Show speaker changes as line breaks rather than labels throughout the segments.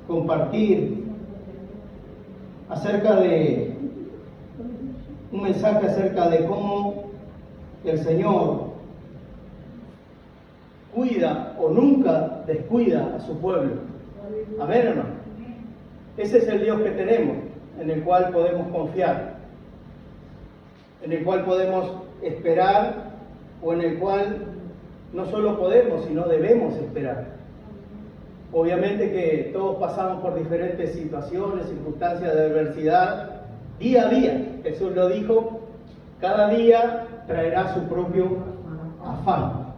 compartir acerca de un mensaje acerca de cómo el Señor cuida o nunca descuida a su pueblo. Amén, hermano. Ese es el Dios que tenemos, en el cual podemos confiar, en el cual podemos esperar, o en el cual no solo podemos, sino debemos esperar. Obviamente que todos pasamos por diferentes situaciones, circunstancias de adversidad, día a día. Jesús lo dijo, cada día traerá su propio afán.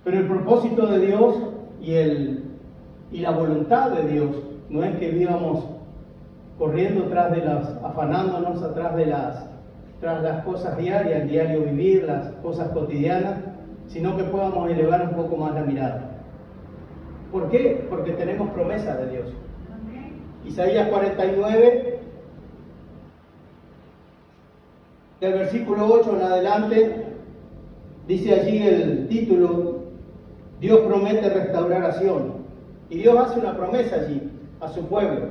Pero el propósito de Dios y la voluntad de Dios no es que vivamos corriendo afanándonos tras las cosas diarias, el diario vivir, las cosas cotidianas, sino que podamos elevar un poco más la mirada. ¿Por qué? Porque tenemos promesa de Dios. Isaías 49, del versículo 8 en adelante, dice allí el título: Dios promete restaurar a Sión. Y Dios hace una promesa allí a su pueblo.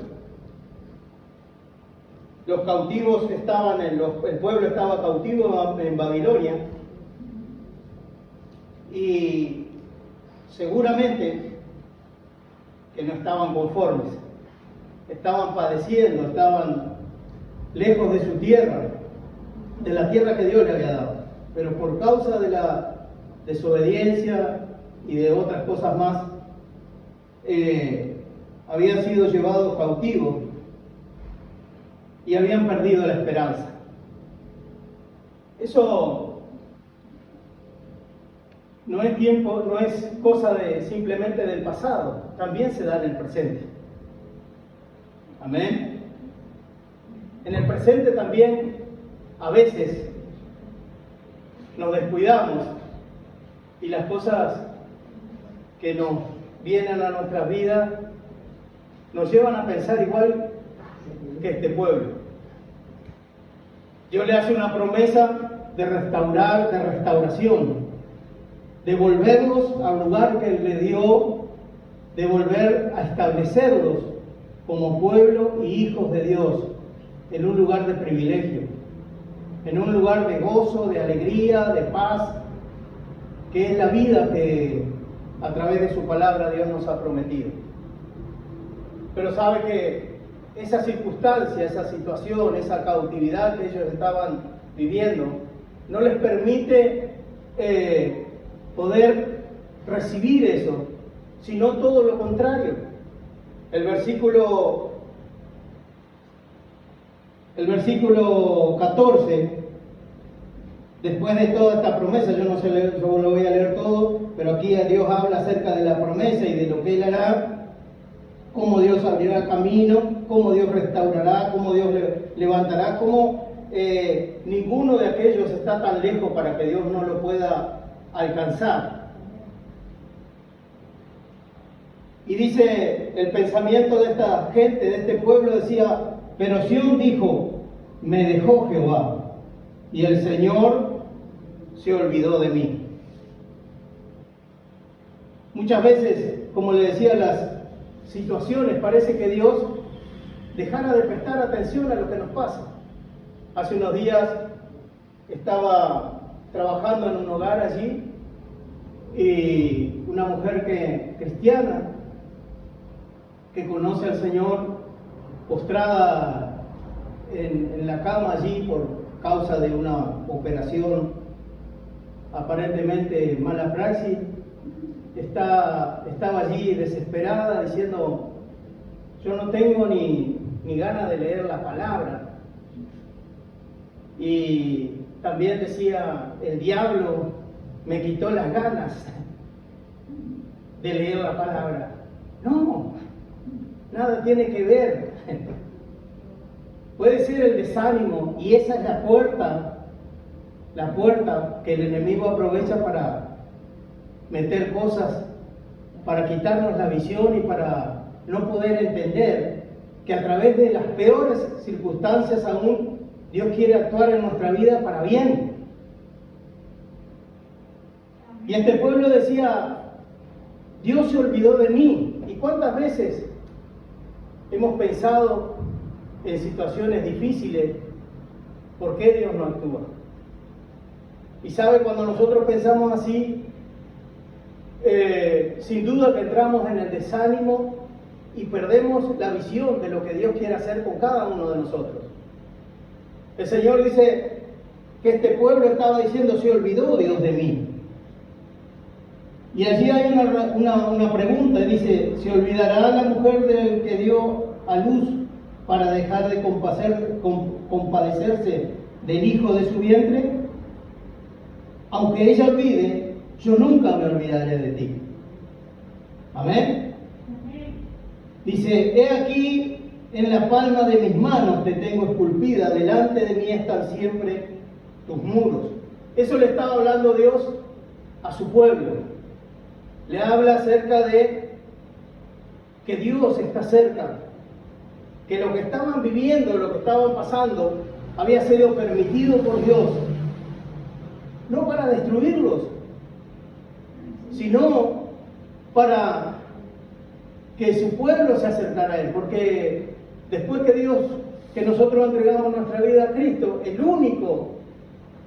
Los cautivos estaban el pueblo estaba cautivo en Babilonia, y seguramente que no estaban conformes, estaban padeciendo, estaban lejos de su tierra, de la tierra que Dios le había dado, pero por causa de la desobediencia y de otras cosas más, habían sido llevados cautivos y habían perdido la esperanza. Eso no es tiempo, no es cosa simplemente del pasado, también se da en el presente. Amén. En el presente también a veces nos descuidamos y las cosas que nos vienen a nuestras vidas nos llevan a pensar igual que este pueblo. Dios le hace una promesa de restauración, de volverlos al lugar que Él le dio, de volver a establecerlos como pueblo y hijos de Dios, en un lugar de privilegio, en un lugar de gozo, de alegría, de paz, que es la vida que a través de su palabra Dios nos ha prometido. Pero sabe que esa circunstancia, esa situación, esa cautividad que ellos estaban viviendo, no les permite poder recibir eso, sino todo lo contrario. El versículo 14, después de toda esta promesa, yo lo voy a leer todo, pero aquí Dios habla acerca de la promesa y de lo que Él hará, cómo Dios abrirá camino, cómo Dios restaurará, cómo Dios levantará, cómo ninguno de aquellos está tan lejos para que Dios no lo pueda alcanzar. Y dice el pensamiento de esta gente, de este pueblo, decía: pero Sión dijo, me dejó Jehová, y el Señor se olvidó de mí. Muchas veces, como le decía, las situaciones parece que Dios dejara de prestar atención a lo que nos pasa. Hace unos días estaba trabajando en un hogar allí, y una mujer cristiana que conoce al Señor, postrada en la cama allí por causa de una operación aparentemente mala praxis, estaba allí desesperada diciendo: yo no tengo ni ganas de leer la palabra. Y también decía: el diablo me quitó las ganas de leer la palabra. No, nada tiene que ver. Puede ser el desánimo, y esa es la puerta que el enemigo aprovecha para meter cosas, para quitarnos la visión y para no poder entender que a través de las peores circunstancias aún Dios quiere actuar en nuestra vida para bien. Y este pueblo decía: Dios se olvidó de mí. ¿Y cuántas veces hemos pensado en situaciones difíciles, ¿por qué Dios no actúa? Y sabe, cuando nosotros pensamos así, sin duda que entramos en el desánimo y perdemos la visión de lo que Dios quiere hacer con cada uno de nosotros. El Señor dice que este pueblo estaba diciendo: se olvidó Dios de mí. Y allí hay una pregunta, dice: ¿se olvidará la mujer del que dio a luz para dejar de compadecerse del hijo de su vientre? Aunque ella olvide, yo nunca me olvidaré de ti. Amén. Dice: he aquí, en la palma de mis manos te tengo esculpida, delante de mí están siempre tus muros. Eso le estaba hablando Dios a su pueblo. Le habla acerca de que Dios está cerca, que lo que estaban viviendo, lo que estaban pasando, había sido permitido por Dios, no para destruirlos, sino para que su pueblo se acercara a Él. Porque después que nosotros entregamos nuestra vida a Cristo, el único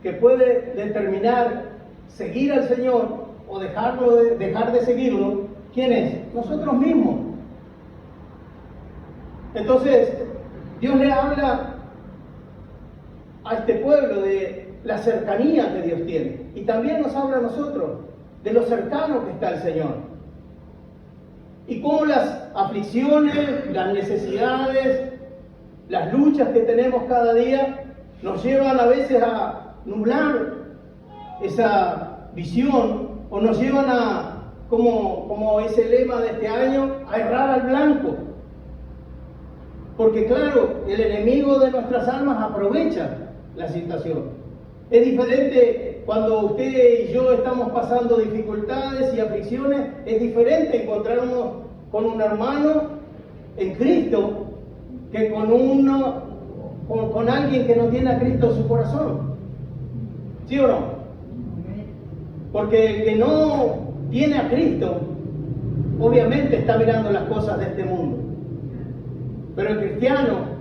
que puede determinar seguir al Señor o dejar de seguirlo, ¿quién es? Nosotros mismos. Entonces, Dios le habla a este pueblo de la cercanía que Dios tiene, y también nos habla a nosotros de lo cercano que está el Señor, y cómo las aflicciones, las necesidades, las luchas que tenemos cada día nos llevan a veces a nublar esa visión, o nos llevan a, como es el lema de este año, a errar al blanco. Porque claro, el enemigo de nuestras almas aprovecha la situación. Es diferente cuando usted y yo estamos pasando dificultades y aflicciones, es diferente encontrarnos con un hermano en Cristo que con alguien que no tiene a Cristo en su corazón. ¿Sí o no? Porque el que no tiene a Cristo, obviamente está mirando las cosas de este mundo. Pero el cristiano,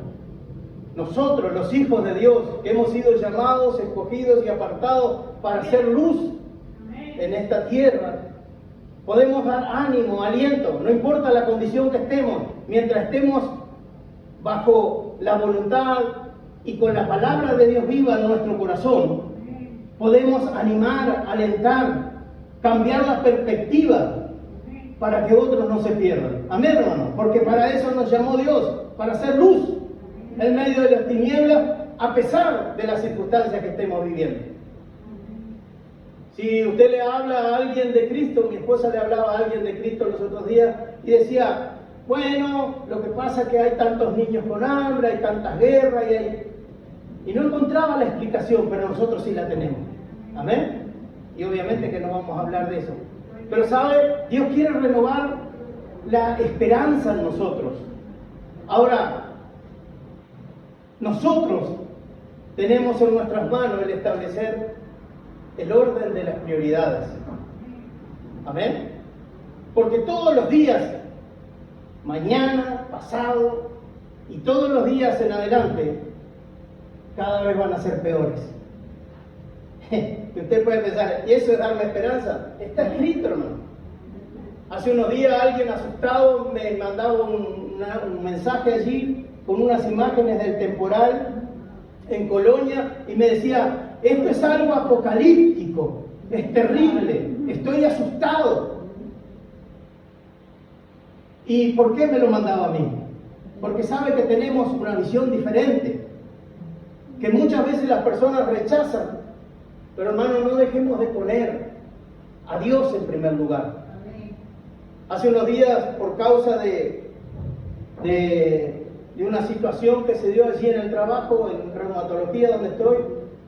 nosotros, los hijos de Dios, que hemos sido llamados, escogidos y apartados para hacer luz en esta tierra, podemos dar ánimo, aliento, no importa la condición que estemos, mientras estemos bajo la voluntad y con la palabra de Dios viva en nuestro corazón, podemos animar, alentar, cambiar la perspectiva para que otros no se pierdan. Amén, hermano, porque para eso nos llamó Dios, para hacer luz en medio de las tinieblas, a pesar de las circunstancias que estemos viviendo. Si usted le habla a alguien de Cristo, mi esposa le hablaba a alguien de Cristo los otros días y decía: bueno, lo que pasa es que hay tantos niños con hambre, hay tantas guerras, y no encontraba la explicación, pero nosotros sí la tenemos. Amén. Y obviamente que no vamos a hablar de eso. Pero sabe, Dios quiere renovar la esperanza en nosotros. Ahora, nosotros tenemos en nuestras manos el establecer el orden de las prioridades. Amén. Porque todos los días, mañana, pasado y todos los días en adelante, cada vez van a ser peores. Que usted puede pensar, ¿y eso es darme esperanza? Está escrito, hermano. Hace unos días alguien asustado me mandaba un mensaje allí con unas imágenes del temporal en Colonia y me decía: esto es algo apocalíptico, es terrible, estoy asustado. ¿Y por qué me lo mandaba a mí? Porque sabe que tenemos una visión diferente, que muchas veces las personas rechazan. Pero hermano, no dejemos de poner a Dios en primer lugar. Hace unos días, por causa de una situación que se dio allí en el trabajo, en reumatología donde estoy,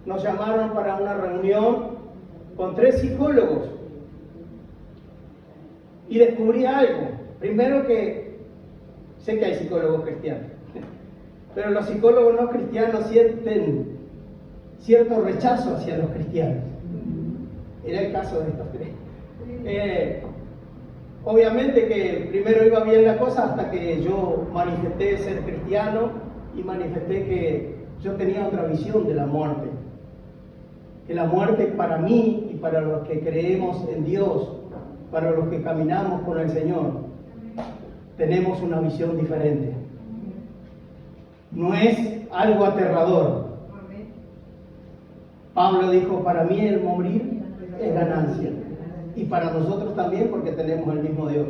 nos llamaron para una reunión con 3 psicólogos. Y descubrí algo. Primero, que sé que hay psicólogos cristianos, pero los psicólogos no cristianos sienten cierto rechazo hacia los cristianos. Era el caso de estos 3. obviamente que primero iba bien la cosa hasta que yo manifesté ser cristiano y manifesté que yo tenía otra visión de la muerte. Que la muerte para mí y para los que creemos en Dios, para los que caminamos con el Señor, tenemos una visión diferente. No es algo aterrador. Pablo dijo, para mí el morir es ganancia. Y para nosotros también, porque tenemos el mismo Dios.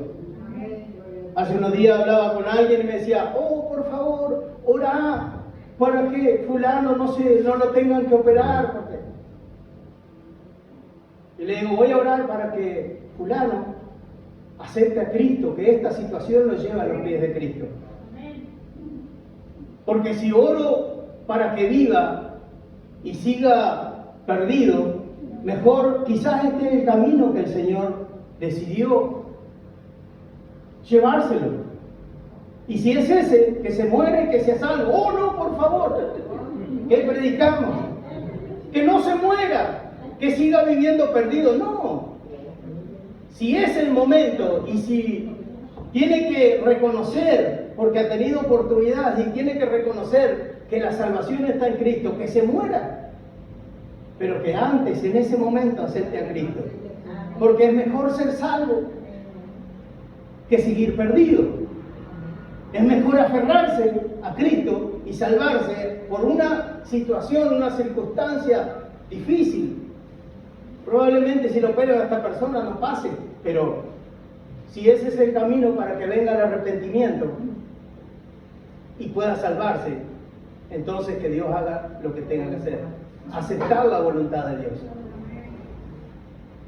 Hace unos días hablaba con alguien y me decía, oh, por favor, orá para que fulano no lo tengan que operar. Porque... Y le digo, voy a orar para que fulano acepte a Cristo, que esta situación lo lleve a los pies de Cristo. Porque si oro para que viva y siga perdido, mejor quizás este es el camino que el Señor decidió llevárselo. Y si es ese, que se muere, que sea salvo. Oh no, por favor, que predicamos, que no se muera, que siga viviendo perdido. No, si es el momento y si tiene que reconocer, porque ha tenido oportunidades y tiene que reconocer que la salvación está en Cristo, que se muera, pero que antes, en ese momento, acepte a Cristo, porque es mejor ser salvo que seguir perdido. Es mejor aferrarse a Cristo y salvarse por una situación, una circunstancia difícil. Probablemente si lo opera a esta persona no pase, pero si ese es el camino para que venga el arrepentimiento y pueda salvarse, entonces que Dios haga lo que tenga que hacer. Aceptar la voluntad de Dios.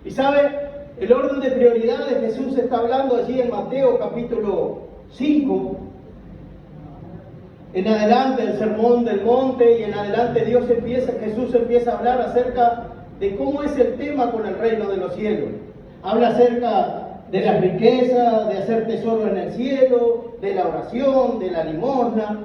Y sabe, el orden de prioridades Jesús está hablando allí en Mateo capítulo 5. En adelante el sermón del monte y en adelante Jesús empieza a hablar acerca de cómo es el tema con el reino de los cielos. Habla acerca de la riqueza, de hacer tesoro en el cielo, de la oración, de la limosna.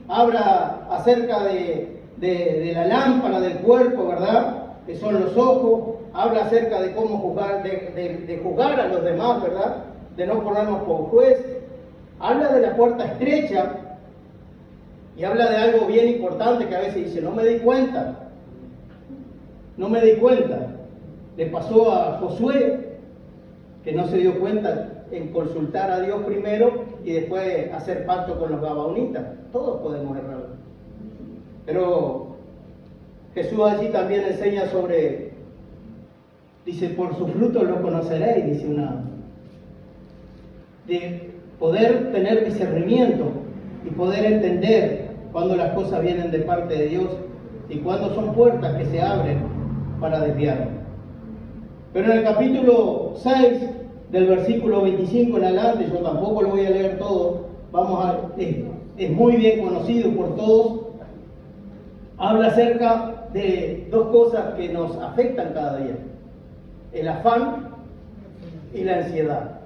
Habla acerca de la lámpara del cuerpo, ¿verdad? Que son los ojos. Habla acerca de cómo juzgar, de juzgar a los demás, ¿verdad? De no ponernos por juez. Habla de la puerta estrecha y habla de algo bien importante que a veces dice, no me di cuenta. Le pasó a Josué, que no se dio cuenta en consultar a Dios primero y después hacer pacto con los gabaonitas. Todos podemos errar. Pero Jesús allí también enseña sobre, dice, por sus frutos lo conoceréis, dice de poder tener discernimiento y poder entender cuando las cosas vienen de parte de Dios y cuando son puertas que se abren para desviar. Pero en el capítulo 6, del versículo 25 en adelante, yo tampoco lo voy a leer todo, es muy bien conocido por todos, habla acerca de dos cosas que nos afectan cada día: el afán y la ansiedad.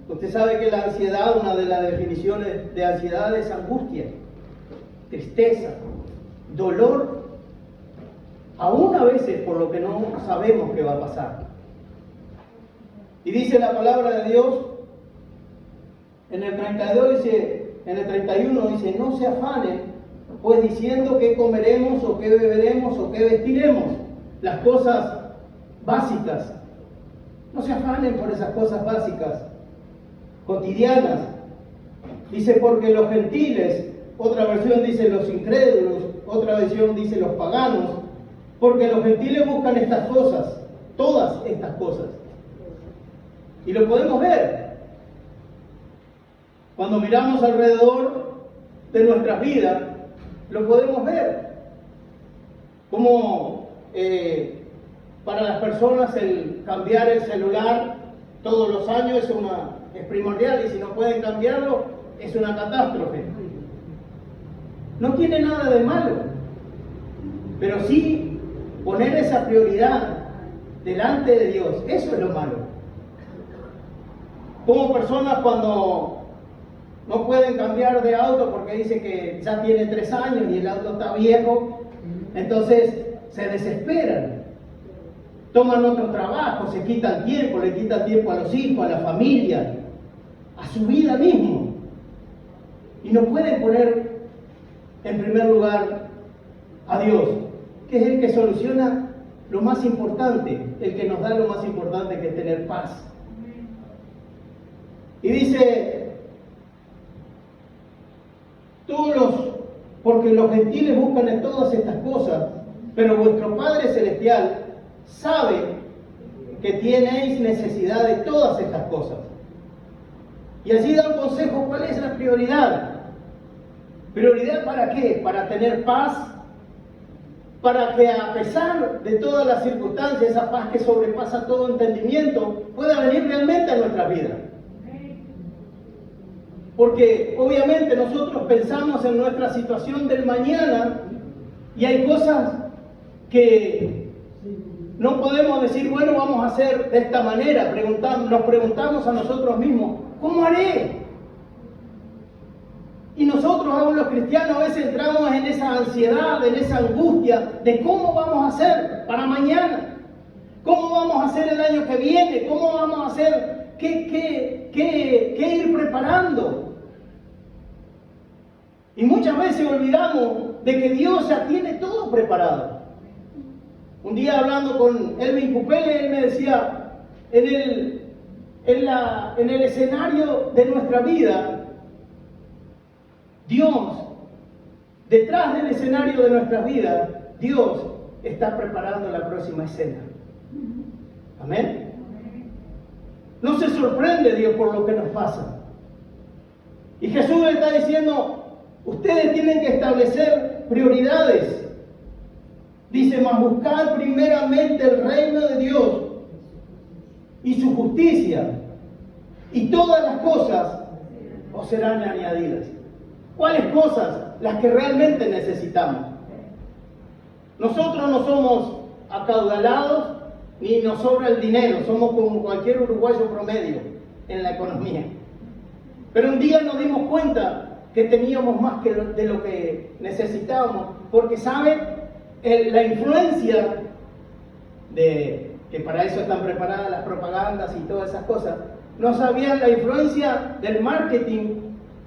Usted sabe que la ansiedad, una de las definiciones de ansiedad es angustia, tristeza, dolor, aún a veces por lo que no sabemos qué va a pasar. Y dice la palabra de Dios en el 32, en el 31 dice, no se afanen, pues diciendo qué comeremos o qué beberemos o qué vestiremos, las cosas básicas. No se afanen por esas cosas básicas, cotidianas. Dice, porque los gentiles, otra versión dice los incrédulos, otra versión dice los paganos, porque los gentiles buscan estas cosas, todas estas cosas. Y lo podemos ver cuando miramos alrededor de nuestras vidas, lo podemos ver como para las personas el cambiar el celular todos los años es primordial, y si no pueden cambiarlo es una catástrofe. No tiene nada de malo, pero sí poner esa prioridad delante de Dios, eso es lo malo. Como personas cuando no pueden cambiar de auto porque dice que ya tiene 3 años y el auto está viejo, entonces se desesperan. toman otro trabajo, se quitan tiempo, le quitan tiempo a los hijos, a la familia, a su vida mismo. Y no pueden poner en primer lugar a Dios, que es el que soluciona lo más importante, el que nos da lo más importante, que es tener paz. Y dice, porque los gentiles buscan en todas estas cosas, pero vuestro Padre Celestial sabe que tenéis necesidad de todas estas cosas. Y allí da un consejo. ¿Cuál es la prioridad? ¿Prioridad para qué? Para tener paz, para que a pesar de todas las circunstancias, esa paz que sobrepasa todo entendimiento, pueda venir realmente a nuestra vida. Porque obviamente nosotros pensamos en nuestra situación del mañana y hay cosas que no podemos decir, bueno, vamos a hacer de esta manera. Nos preguntamos a nosotros mismos, ¿cómo haré? Y nosotros, aún los cristianos, a veces entramos en esa ansiedad, en esa angustia de cómo vamos a hacer para mañana, cómo vamos a hacer el año que viene, cómo vamos a hacer, qué ir preparando. Y muchas veces olvidamos de que Dios ya tiene todo preparado. Un día hablando con Elvin Cupele, él me decía, en el escenario de nuestra vida, Dios, detrás del escenario de nuestras vidas, Dios está preparando la próxima escena. Amén. No se sorprende Dios por lo que nos pasa. Y Jesús le está diciendo, ustedes tienen que establecer prioridades. Dice, mas buscad primeramente el reino de Dios y su justicia, y todas las cosas os serán añadidas. ¿Cuáles cosas? Las que realmente necesitamos. Nosotros no somos acaudalados ni nos sobra el dinero, somos como cualquier uruguayo promedio en la economía. Pero un día nos dimos cuenta que teníamos más de lo que necesitábamos, porque ¿saben? La influencia que para eso están preparadas las propagandas y todas esas cosas, la influencia del marketing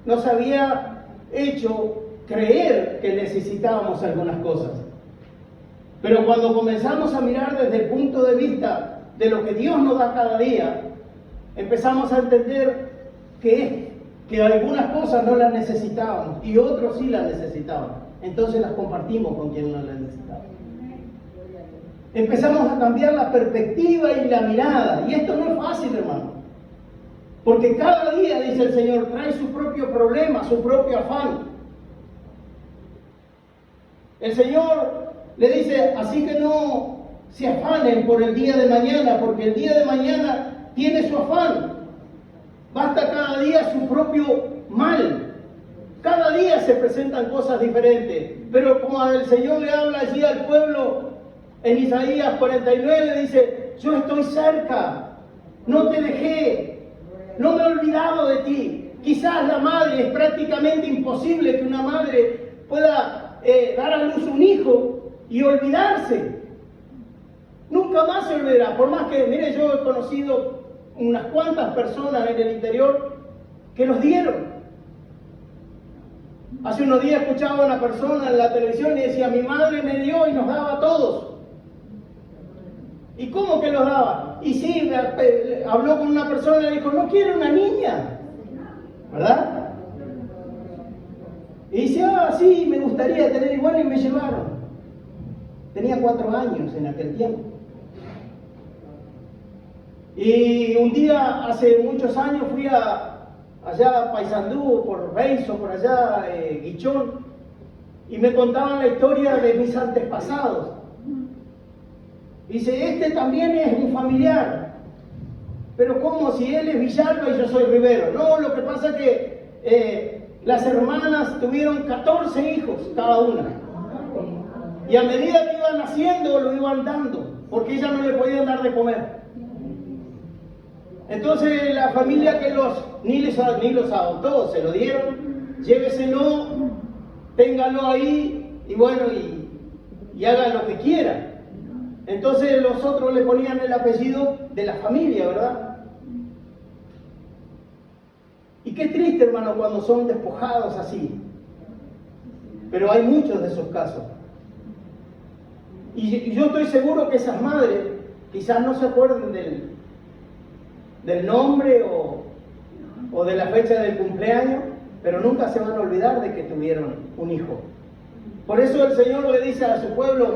nos había hecho creer que necesitábamos algunas cosas. Pero cuando comenzamos a mirar desde el punto de vista de lo que Dios nos da cada día, empezamos a entender que algunas cosas no las necesitábamos y otros sí las necesitaban. Entonces las compartimos con quien no las necesitaba. Empezamos a cambiar la perspectiva y la mirada. Y esto no es fácil, hermano. Porque cada día, dice el Señor, trae su propio problema, su propio afán. El Señor le dice, así que no se afanen por el día de mañana, porque el día de mañana tiene su afán. Basta cada día su propio mal. Cada día se presentan cosas diferentes. Pero como el Señor le habla allí al pueblo, en Isaías 49 dice, yo estoy cerca, no te dejé, no me he olvidado de ti. Quizás la madre, es prácticamente imposible que una madre pueda dar a luz un hijo y olvidarse. Nunca más se olvidará. Por más que, mire, yo he conocido unas cuantas personas en el interior que los dieron. Hace unos días escuchaba a una persona en la televisión y decía, mi madre me dio y nos daba a todos. ¿Y cómo que los daba? Y sí, habló con una persona y le dijo, no quiero una niña, ¿verdad? Y dice, sí, me gustaría tener igual, y me llevaron. Tenía 4 años en aquel tiempo. Y un día, hace muchos años, fui allá a Paysandú, por Reizo, por allá, Guichón, y me contaban la historia de mis antepasados. Dice, este también es un familiar. Pero ¿cómo? Si él es Villalba y yo soy Rivero. No, lo que pasa es que las hermanas tuvieron 14 hijos cada una. Y a medida que iban naciendo, lo iban dando, porque ellas no le podían dar de comer. Entonces la familia que ni los adoptó, se lo dieron, lléveselo, téngalo ahí, y bueno, y haga lo que quiera. Entonces los otros le ponían el apellido de la familia, ¿verdad? Y qué triste, hermano, cuando son despojados así. Pero hay muchos de esos casos. Y yo estoy seguro que esas madres quizás no se acuerden del nombre o de la fecha del cumpleaños, pero nunca se van a olvidar de que tuvieron un hijo. Por eso el Señor le dice a su pueblo,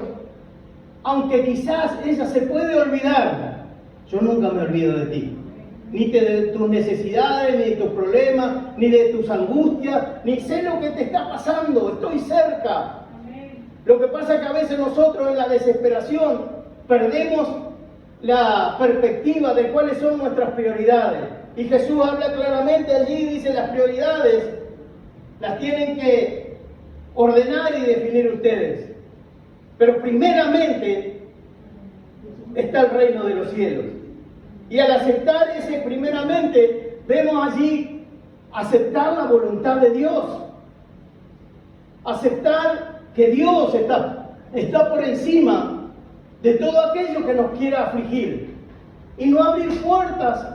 aunque quizás ella se puede olvidar, yo nunca me olvido de ti. Ni de tus necesidades, ni de tus problemas, ni de tus angustias, ni sé lo que te está pasando, estoy cerca. Lo que pasa es que a veces nosotros en la desesperación perdemos la perspectiva de cuáles son nuestras prioridades. Y Jesús habla claramente allí, dice, las prioridades las tienen que ordenar y definir ustedes. Pero primeramente está el reino de los cielos. Y al aceptar ese primeramente, vemos allí aceptar la voluntad de Dios. Aceptar que Dios está por encima de todo aquello que nos quiera afligir. Y no abrir puertas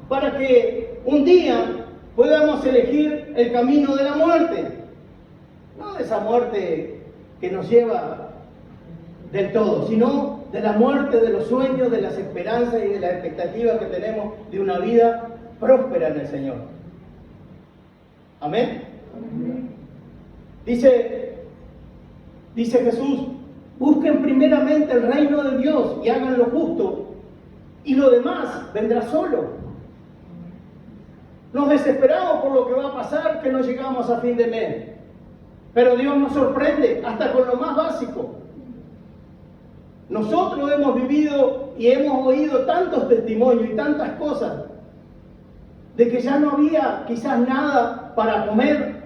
para que un día podamos elegir el camino de la muerte. No de esa muerte que nos lleva del todo, sino de la muerte de los sueños, de las esperanzas y de las expectativas que tenemos de una vida próspera en el Señor. Amén. Dice Jesús, busquen primeramente el reino de Dios y hagan lo justo, y lo demás vendrá solo. Nos desesperamos por lo que va a pasar, que no llegamos a fin de mes, pero Dios nos sorprende hasta con lo más básico. Nosotros hemos vivido y hemos oído tantos testimonios y tantas cosas de que ya no había quizás nada para comer,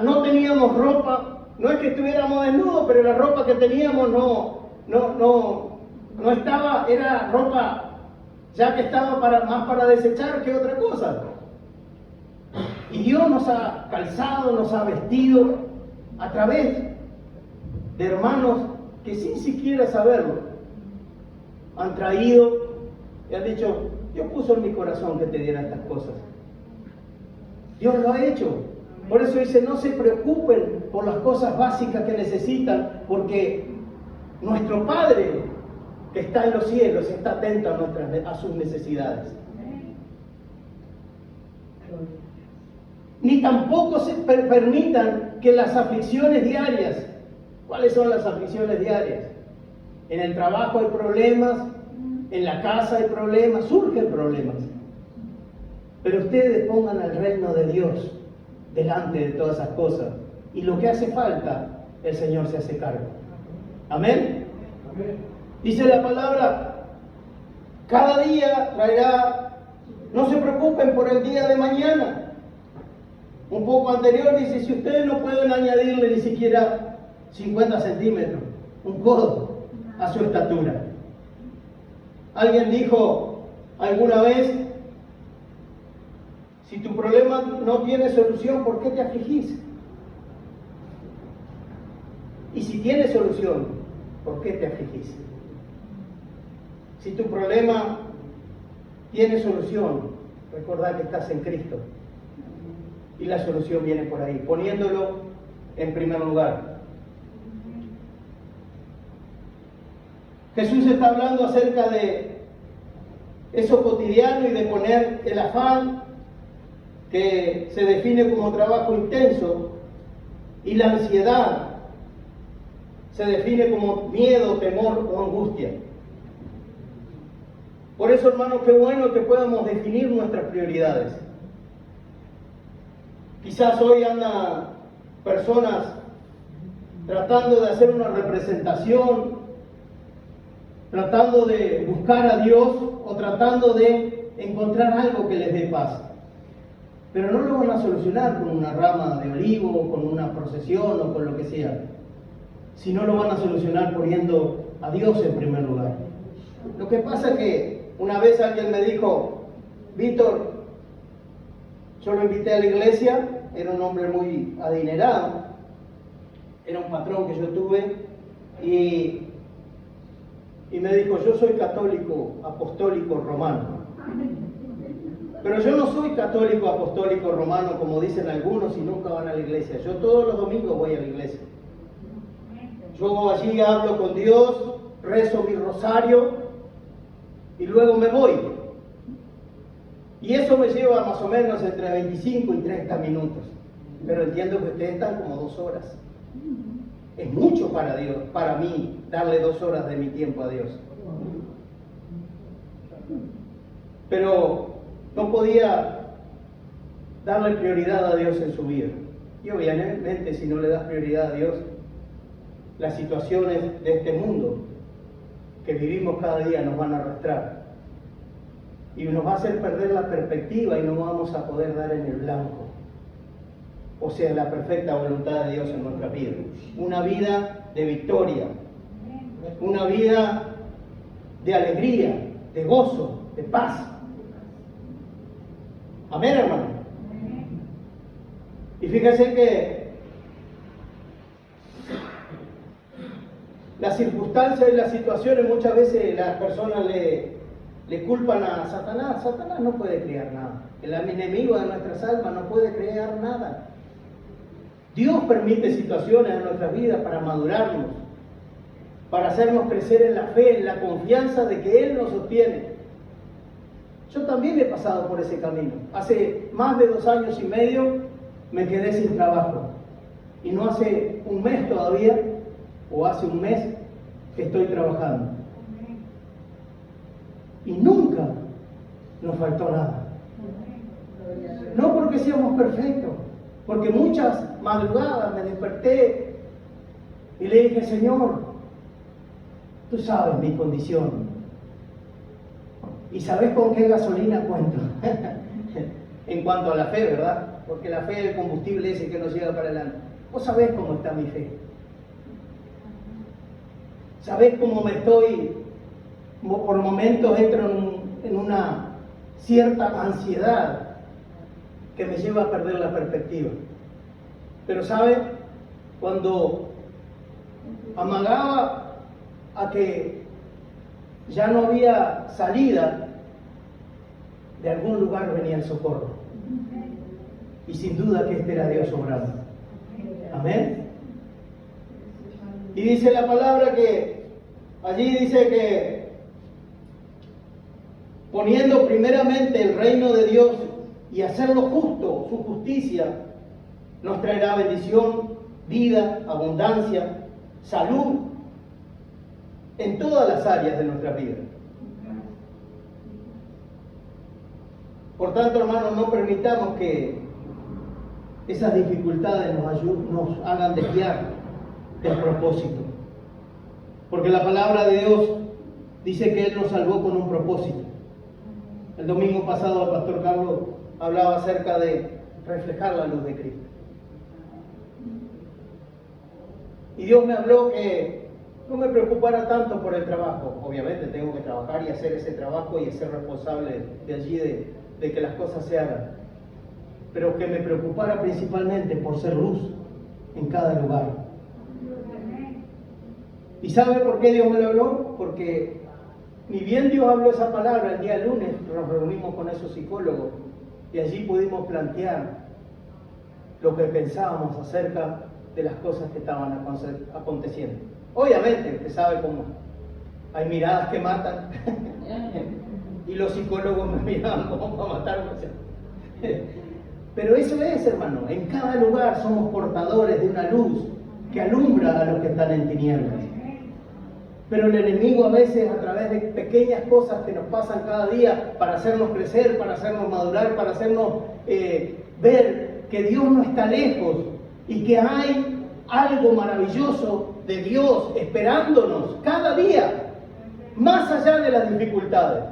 no teníamos ropa, no es que estuviéramos desnudos, pero la ropa que teníamos no estaba, era ropa ya que estaba más para desechar que otra cosa. Y Dios nos ha calzado, nos ha vestido a través de hermanos que sin siquiera saberlo han traído y han dicho, Dios puso en mi corazón que te diera estas cosas. Dios lo ha hecho. Por eso dice, no se preocupen por las cosas básicas que necesitan, porque nuestro Padre que está en los cielos está atento a sus necesidades. Ni tampoco se permitan que las aflicciones diarias. ¿Cuáles son las aflicciones diarias? En el trabajo hay problemas, en la casa hay problemas, surgen problemas. Pero ustedes pongan al reino de Dios delante de todas esas cosas. Y lo que hace falta, el Señor se hace cargo. Amén. Amén. Dice la palabra, cada día traerá, no se preocupen por el día de mañana. Un poco anterior dice, si ustedes no pueden añadirle ni siquiera 50 centímetros, un codo a su estatura. Alguien dijo alguna vez, si tu problema no tiene solución, ¿por qué te afligís? Y si tiene solución, ¿por qué te afligís? Si tu problema tiene solución, recordá que estás en Cristo. Y la solución viene por ahí, poniéndolo en primer lugar. Jesús está hablando acerca de eso cotidiano y de poner el afán, que se define como trabajo intenso, y la ansiedad se define como miedo, temor o angustia. Por eso, hermanos, qué bueno que podamos definir nuestras prioridades. Quizás hoy andan personas tratando de hacer una representación, tratando de buscar a Dios o tratando de encontrar algo que les dé paz. Pero no lo van a solucionar con una rama de olivo, con una procesión o con lo que sea, sino lo van a solucionar poniendo a Dios en primer lugar. Lo que pasa es que una vez alguien me dijo, Víctor, yo lo invité a la iglesia, era un hombre muy adinerado, era un patrón que yo tuve, y y me dijo, yo soy católico apostólico romano. Pero yo no soy católico apostólico romano como dicen algunos y nunca van a la iglesia. Yo todos los domingos voy a la iglesia. Yo allí hablo con Dios, rezo mi rosario y luego me voy. Y eso me lleva más o menos entre 25 y 30 minutos. Pero entiendo que ustedes están como 2 horas. Es mucho para Dios, para mí, darle 2 horas de mi tiempo a Dios. Pero no podía darle prioridad a Dios en su vida. Y obviamente si no le das prioridad a Dios, las situaciones de este mundo que vivimos cada día nos van a arrastrar. Y nos va a hacer perder la perspectiva y no vamos a poder dar en el blanco. O sea, la perfecta voluntad de Dios en nuestra vida. Una vida de victoria. Una vida de alegría, de gozo, de paz. Amén, hermano. Y fíjense que las circunstancias y las situaciones muchas veces las personas le culpan a Satanás. Satanás no puede crear nada. El enemigo de nuestras almas no puede crear nada. Dios permite situaciones en nuestras vidas para madurarnos, para hacernos crecer en la fe, en la confianza de que Él nos sostiene. Yo también he pasado por ese camino. Hace más de 2 años y medio me quedé sin trabajo. Y no hace un mes todavía, o hace un mes, que estoy trabajando. Y nunca nos faltó nada. No porque seamos perfectos, porque muchas madrugadas me desperté y le dije, Señor, tú sabes mi condición. ¿Y sabes con qué gasolina cuento? En cuanto a la fe, ¿verdad? Porque la fe es el combustible ese que nos lleva para adelante. ¿Vos sabés cómo está mi fe? ¿Sabés cómo me estoy? Por momentos entro en una cierta ansiedad que me lleva a perder la perspectiva. Pero ¿sabe? Cuando amagaba a que ya no había salida, de algún lugar venía el socorro. Y sin duda que este era Dios obrando. Amén. Y dice la palabra que, allí dice que, poniendo primeramente el reino de Dios y hacerlo justo, su justicia, nos traerá bendición, vida, abundancia, salud, en todas las áreas de nuestra vida. Por tanto, hermanos, no permitamos que esas dificultades nos hagan desviar del propósito. Porque la palabra de Dios dice que Él nos salvó con un propósito. El domingo pasado el pastor Carlos hablaba acerca de reflejar la luz de Cristo. Y Dios me habló que no me preocupara tanto por el trabajo. Obviamente tengo que trabajar y hacer ese trabajo y ser responsable de allí de que las cosas se hagan. Pero que me preocupara principalmente por ser luz en cada lugar. ¿Y sabe por qué Dios me lo habló? Porque ni bien Dios habló esa palabra, el día lunes nos reunimos con esos psicólogos y allí pudimos plantear lo que pensábamos acerca de las cosas que estaban aconteciendo. Obviamente, usted sabe cómo hay miradas que matan y los psicólogos me miraban como para matarme. Pero eso es, hermano, en cada lugar somos portadores de una luz que alumbra a los que están en tinieblas. Pero el enemigo a veces, a través de pequeñas cosas que nos pasan cada día para hacernos crecer, para hacernos madurar, para hacernos ver que Dios no está lejos y que hay algo maravilloso de Dios esperándonos cada día, más allá de las dificultades.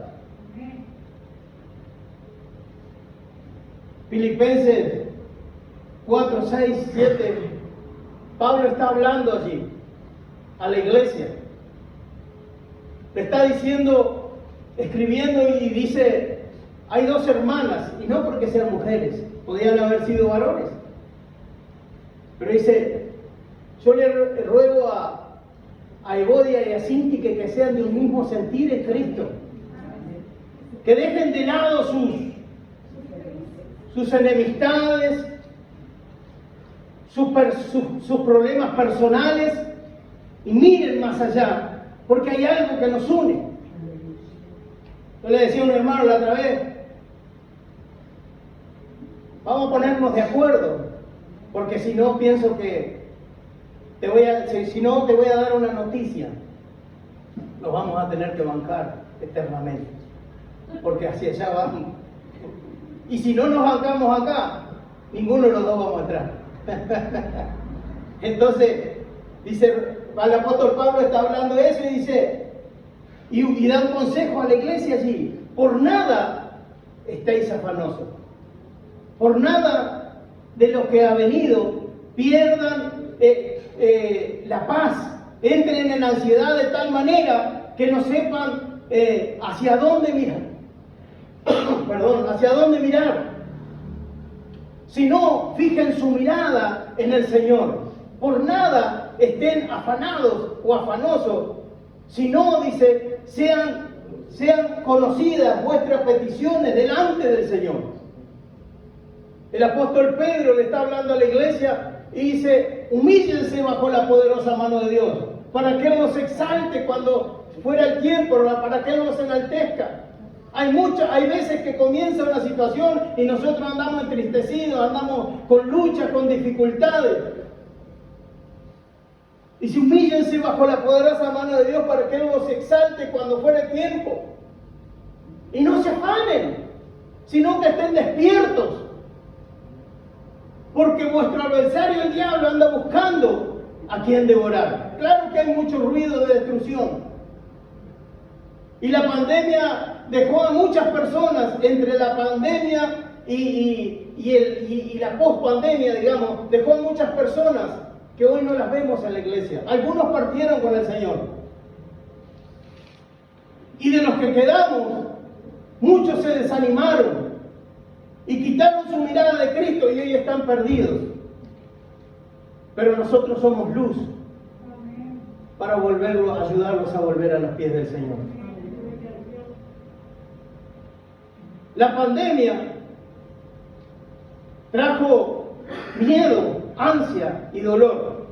Filipenses 4, 6, 7, Pablo está hablando allí a la iglesia. Le está diciendo, escribiendo y dice, hay 2 hermanas, y no porque sean mujeres, podían haber sido varones. Pero dice, yo le ruego a Evodia y a Sinti que sean de un mismo sentir en Cristo. Que dejen de lado sus enemistades, sus problemas personales y miren más allá, porque hay algo que nos une. Yo le decía a un hermano la otra vez, vamos a ponernos de acuerdo, porque si no pienso que te voy a dar una noticia, nos vamos a tener que bancar eternamente, porque hacia allá vamos. Y si no nos bancamos acá, ninguno de los dos vamos a entrar. Entonces, dice, el apóstol Pablo está hablando de eso y dice, y da un consejo a la iglesia allí: por nada estéis afanosos, por nada de lo que ha venido pierdan la paz, entren en ansiedad de tal manera que no sepan hacia dónde mirar. Perdón, hacia dónde mirar. Sino fijen su mirada en el Señor. Por nada estén afanados o afanosos, sino, dice, sean conocidas vuestras peticiones delante del Señor. El apóstol Pedro le está hablando a la iglesia y dice: humíllense bajo la poderosa mano de Dios, para que Él los exalte cuando fuera el tiempo, para que Él los enaltezca. Hay veces que comienza una situación y nosotros andamos entristecidos, andamos con luchas, con dificultades. Y si humíllense bajo la poderosa mano de Dios para que Él los exalte cuando fuera el tiempo. Y no se afanen, sino que estén despiertos. Porque vuestro adversario, el diablo, anda buscando a quien devorar. Claro que hay mucho ruido de destrucción. Y la pandemia dejó a muchas personas, entre la pandemia y la post-pandemia, digamos, dejó a muchas personas que hoy no las vemos en la iglesia. Algunos partieron con el Señor. Y de los que quedamos, muchos se desanimaron y quitaron su mirada de Cristo y hoy están perdidos. Pero nosotros somos luz para ayudarlos a volver a los pies del Señor. La pandemia trajo miedo, ansia y dolor,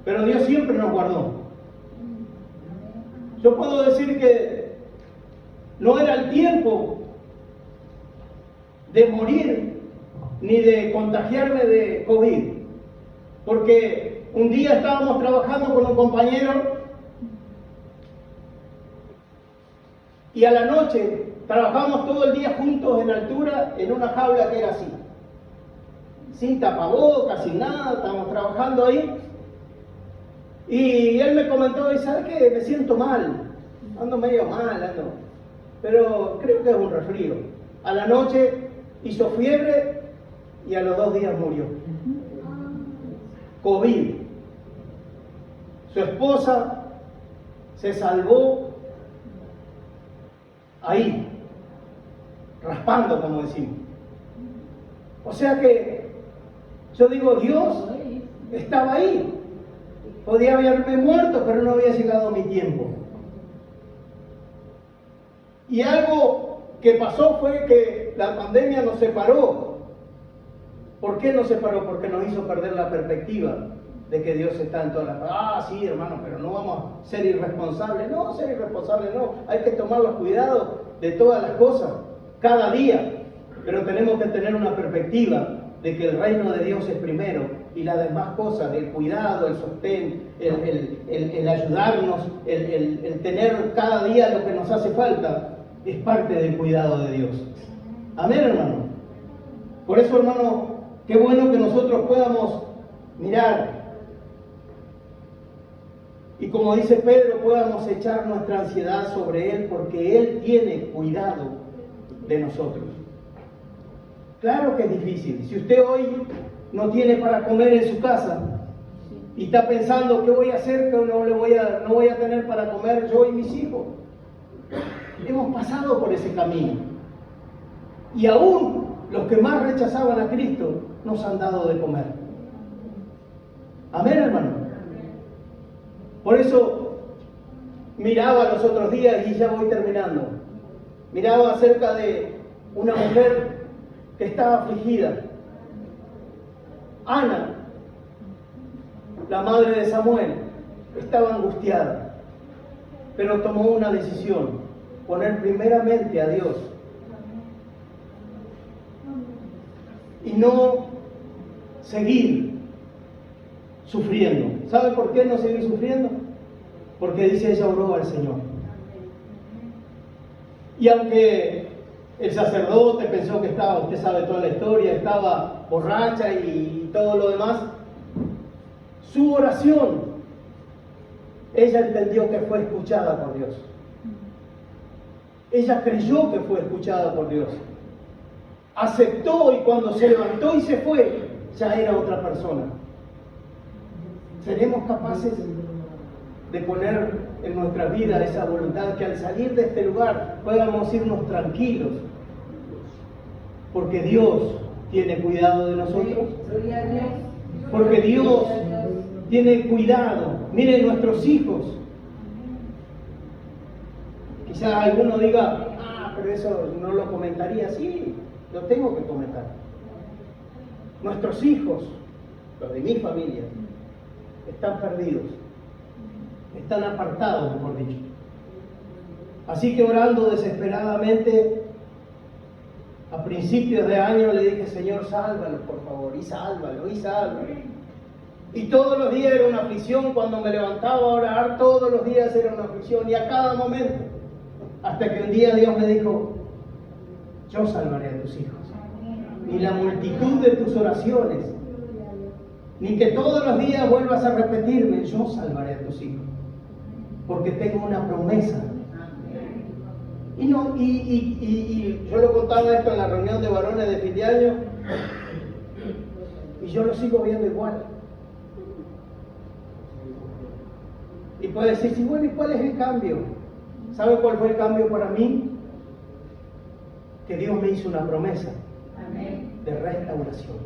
pero Dios siempre nos guardó. Yo puedo decir que no era el tiempo de morir ni de contagiarme de COVID, porque un día estábamos trabajando con un compañero y a la noche trabajamos todo el día juntos en altura en una jaula que era así, sin tapabocas, sin nada, estábamos trabajando ahí. Y él me comentó, ¿sabes qué? Me siento mal, ando medio mal, pero creo que es un resfrío. A la noche hizo fiebre y a los 2 días murió. COVID. Su esposa se salvó ahí, raspando, como decimos. O sea que yo digo, Dios estaba ahí. Podía haberme muerto, pero no había llegado mi tiempo. Y algo que pasó fue que la pandemia nos separó. ¿Por qué nos separó? Porque nos hizo perder la perspectiva de que Dios está en todas las cosas. Sí, hermano, pero no vamos a ser irresponsables. No, ser irresponsables no. Hay que tomar los cuidados de todas las cosas, cada día. Pero tenemos que tener una perspectiva de que el reino de Dios es primero y las demás cosas, el cuidado, el sostén, el ayudarnos, el tener cada día lo que nos hace falta, es parte del cuidado de Dios. Amén, hermano. Por eso, hermano, qué bueno que nosotros podamos mirar y, como dice Pedro, podamos echar nuestra ansiedad sobre Él, porque Él tiene cuidado de nosotros. Claro que es difícil. Si usted hoy no tiene para comer en su casa y está pensando qué voy a hacer, que no voy a tener para comer yo y mis hijos, hemos pasado por ese camino. Y aún los que más rechazaban a Cristo nos han dado de comer. Amén, hermano. Por eso miraba los otros días, y ya voy terminando, miraba acerca de una mujer que estaba afligida. Ana, la madre de Samuel, estaba angustiada, pero tomó una decisión: poner primeramente a Dios y no seguir sufriendo. ¿Sabe por qué no seguir sufriendo? Porque dice, ella oró al Señor. Y aunque el sacerdote pensó que estaba, usted sabe toda la historia, estaba borracha y todo lo demás, su oración, ella entendió que fue escuchada por Dios. Ella creyó que fue escuchada por Dios. Aceptó, y cuando se levantó y se fue, ya era otra persona. ¿Seremos capaces de poner en nuestra vida esa voluntad que al salir de este lugar podamos irnos tranquilos? Porque Dios tiene cuidado de nosotros. Porque Dios tiene cuidado. Miren nuestros hijos. Quizás alguno diga, pero eso no lo comentaría. Sí, lo tengo que comentar. Nuestros hijos, los de mi familia, están perdidos. Están apartados, mejor dicho. Así que orando desesperadamente, a principios de año le dije, Señor, sálvalo, por favor, y sálvalo, y sálvalo. Y todos los días era una aflicción. Cuando me levantaba a orar, todos los días era una aflicción, y a cada momento. Hasta que un día Dios me dijo, yo salvaré a tus hijos. Ni la multitud de tus oraciones, ni que todos los días vuelvas a repetirme, yo salvaré a tus hijos. Porque tengo una promesa. Y yo lo contaba esto en la reunión de varones de fin de año, y yo lo sigo viendo igual. Y puede decir, sí, bueno, ¿y cuál es el cambio? ¿Sabe cuál fue el cambio para mí? Que Dios me hizo una promesa de restauración.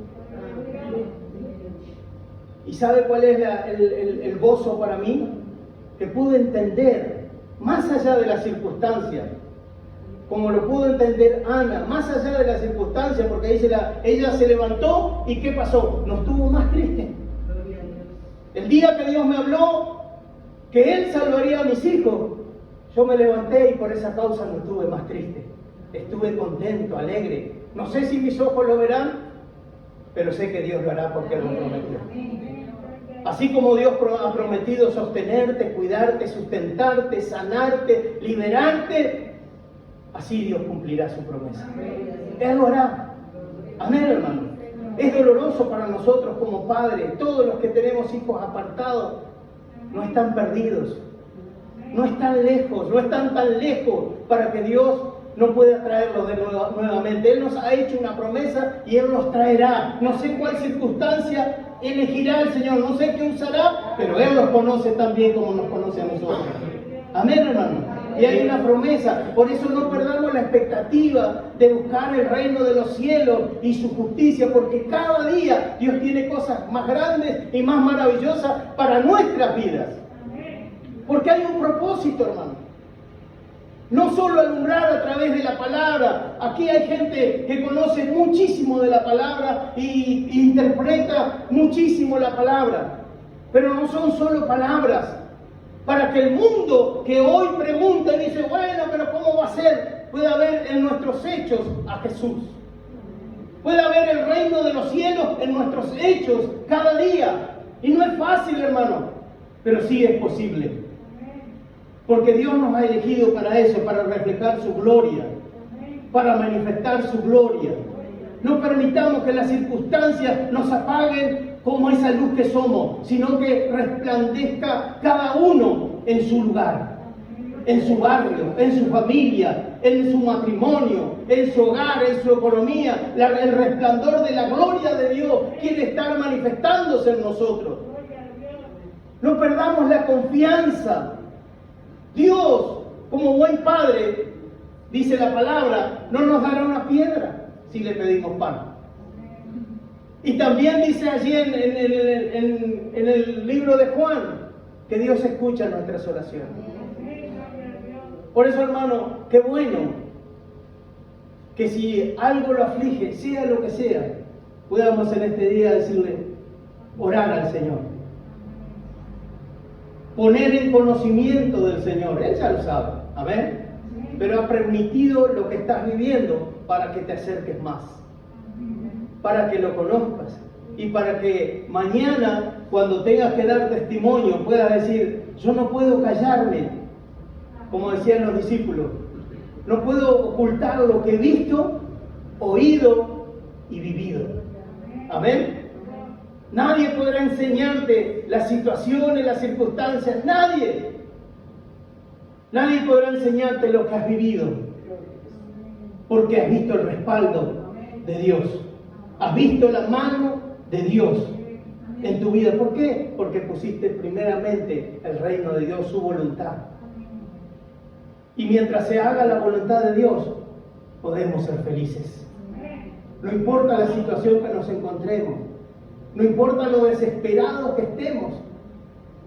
¿Y sabe cuál es el gozo para mí? Que pude entender, más allá de las circunstancias, como lo pudo entender Ana, más allá de las circunstancias, porque dice ella se levantó y ¿qué pasó? No estuvo más triste. El día que Dios me habló que Él salvaría a mis hijos, yo me levanté y por esa causa no estuve más triste. Estuve contento, alegre. No sé si mis ojos lo verán, pero sé que Dios lo hará porque Él lo prometió. Así como Dios ha prometido sostenerte, cuidarte, sustentarte, sanarte, liberarte, así Dios cumplirá su promesa. Él lo hará. Amén, hermano. Es doloroso para nosotros como padres. Todos los que tenemos hijos apartados no están perdidos. No están lejos, no están tan lejos para que Dios no pueda traerlos de nuevamente. Él nos ha hecho una promesa y Él los traerá. No sé cuál circunstancia elegirá el Señor, no sé qué usará, pero Él los conoce tan bien como nos conoce a nosotros. Amén, hermano. Y hay una promesa. Por eso no perdamos la expectativa de buscar el reino de los cielos y su justicia, porque cada día Dios tiene cosas más grandes y más maravillosas para nuestras vidas. Porque hay un propósito, hermano. No solo alumbrar a través de la palabra. Aquí hay gente que conoce muchísimo de la palabra y interpreta muchísimo la palabra. Pero no son solo palabras. Para que el mundo que hoy pregunta y dice, bueno, pero ¿cómo va a ser? Pueda ver en nuestros hechos a Jesús. Pueda ver el reino de los cielos en nuestros hechos cada día. Y no es fácil, hermano, pero sí es posible. Porque Dios nos ha elegido para eso, para reflejar su gloria, para manifestar su gloria. No permitamos que las circunstancias nos apaguen como esa luz que somos, sino que resplandezca cada uno en su lugar, en su barrio, en su familia, en su matrimonio, en su hogar, en su economía. El resplandor de la gloria de Dios quiere estar manifestándose en nosotros. No perdamos la confianza. Dios, como buen padre, dice la palabra, no nos dará una piedra si le pedimos pan. Y también dice allí en el libro de Juan, que Dios escucha nuestras oraciones. Por eso, hermano, qué bueno que si algo lo aflige, sea lo que sea, podamos en este día decirle, orar al Señor. Poner en conocimiento del Señor. Él ya lo sabe. Amén. Pero ha permitido lo que estás viviendo para que te acerques más. Para que lo conozcas. Y para que mañana, cuando tengas que dar testimonio, puedas decir, yo no puedo callarme. Como decían los discípulos. No puedo ocultar lo que he visto, oído y vivido. Amén. Nadie podrá enseñarte las situaciones, las circunstancias. Nadie. Nadie podrá enseñarte lo que has vivido. Porque has visto el respaldo de Dios. Has visto la mano de Dios en tu vida. ¿Por qué? Porque pusiste primeramente el reino de Dios, su voluntad. Y mientras se haga la voluntad de Dios, podemos ser felices. No importa la situación que nos encontremos, no importa lo desesperados que estemos,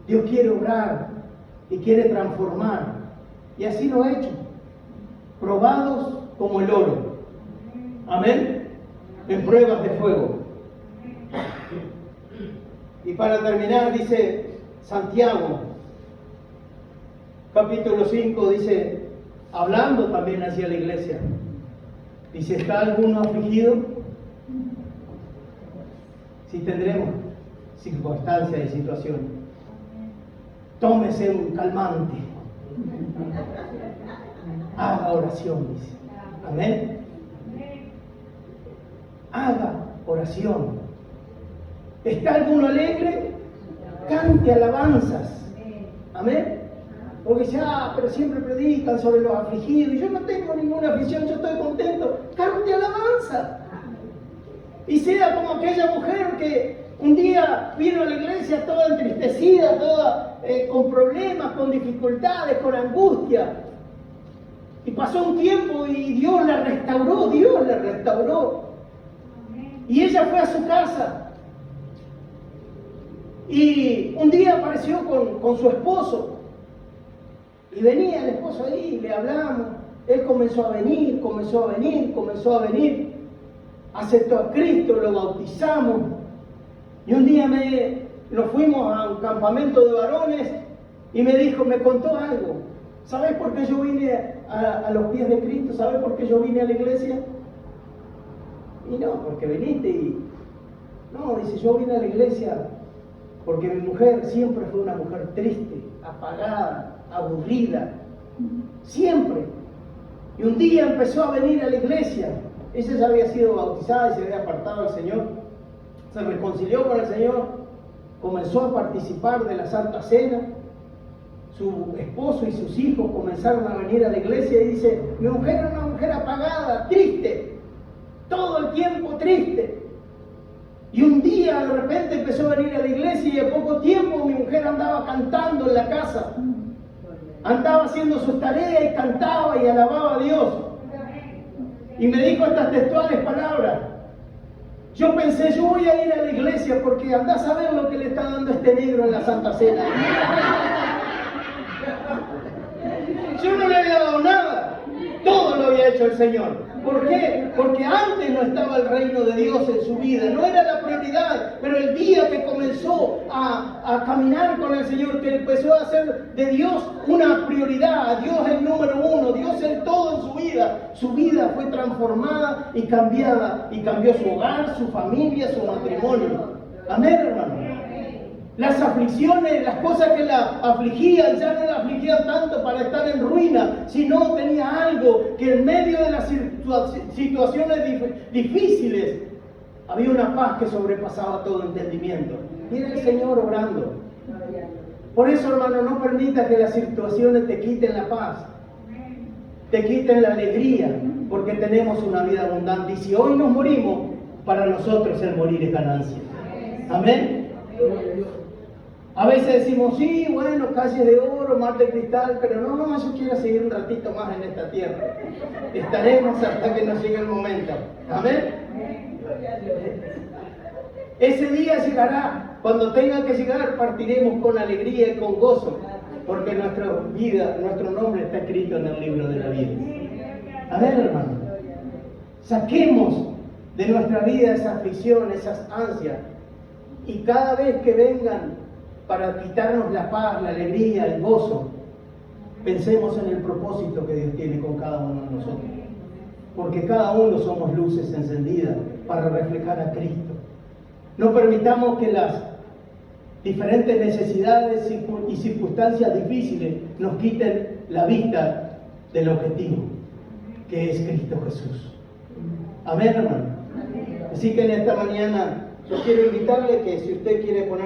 Dios quiere obrar y quiere transformar. Y así lo ha hecho. Probados como el oro. Amén. En pruebas de fuego. Y para terminar, dice Santiago, capítulo 5, dice, hablando también hacia la iglesia, dice, ¿está alguno afligido? Si tendremos circunstancias y situaciones, tómese un calmante, haga oración, dice. Amén. Haga oración. ¿Está alguno alegre? Cante alabanzas. Amén. Porque dice, pero siempre predican sobre los afligidos. Y yo no tengo ninguna aflicción, yo estoy contento. Cante alabanza. Y sea como aquella mujer que un día vino a la iglesia toda entristecida, toda con problemas, con dificultades, con angustia. Y pasó un tiempo y Dios la restauró, Y ella fue a su casa. Y un día apareció con su esposo. Y venía el esposo ahí, le hablamos. Él comenzó a venir. Aceptó a Cristo, lo bautizamos. Y un día nos fuimos a un campamento de varones y me contó algo. ¿Sabes por qué yo vine a los pies de Cristo? ¿Sabes por qué yo vine a la iglesia? Y no, porque viniste y... No, dice, yo vine a la iglesia porque mi mujer siempre fue una mujer triste, apagada, aburrida. Siempre. Y un día empezó a venir a la iglesia. Ella ya había sido bautizada y se había apartado al Señor. Se reconcilió con el Señor. Comenzó a participar de la Santa Cena. Su esposo y sus hijos comenzaron a venir a la iglesia y dice, mi mujer era una mujer apagada, triste, todo el tiempo triste. Y un día de repente empezó a venir a la iglesia y a poco tiempo mi mujer andaba cantando en la casa. Andaba haciendo sus tareas y cantaba y alababa a Dios. Y me dijo estas textuales palabras. Yo pensé, yo voy a ir a la iglesia porque andás a ver lo que le está dando este negro en la Santa Cena. Yo no le había dado nada, todo lo había hecho el Señor. ¿Por qué? Porque antes no estaba el reino de Dios en su vida, no era la prioridad, pero el día que comenzó a caminar con el Señor, que empezó a hacer de Dios una prioridad, Dios el número uno, Dios el todo en su vida fue transformada y cambiada, y cambió su hogar, su familia, su matrimonio. Amén, hermano. Las aflicciones, las cosas que la afligían, ya no la afligían tanto para estar en ruina, sino tenía algo que en medio de las situaciones difíciles había una paz que sobrepasaba todo entendimiento. Y era el Señor obrando. Por eso, hermano, no permita que las situaciones te quiten la paz, te quiten la alegría, porque tenemos una vida abundante. Y si hoy nos morimos, para nosotros el morir es ganancia. Amén. A veces decimos, sí, bueno, calles de oro, mar de cristal, pero no, yo quiero seguir un ratito más en esta tierra. Estaremos hasta que nos llegue el momento. Amén. Ese día llegará. Cuando tenga que llegar, partiremos con alegría y con gozo, porque nuestra vida, nuestro nombre está escrito en el libro de la vida. A ver, hermano, saquemos de nuestra vida esa aflicción, esas ansias, y cada vez que vengan para quitarnos la paz, la alegría, el gozo, pensemos en el propósito que Dios tiene con cada uno de nosotros, porque cada uno somos luces encendidas para reflejar a Cristo. No permitamos que las diferentes necesidades y circunstancias difíciles nos quiten la vista del objetivo, que es Cristo Jesús. Amén, hermano. Así que en esta mañana yo quiero invitarle que si usted quiere poner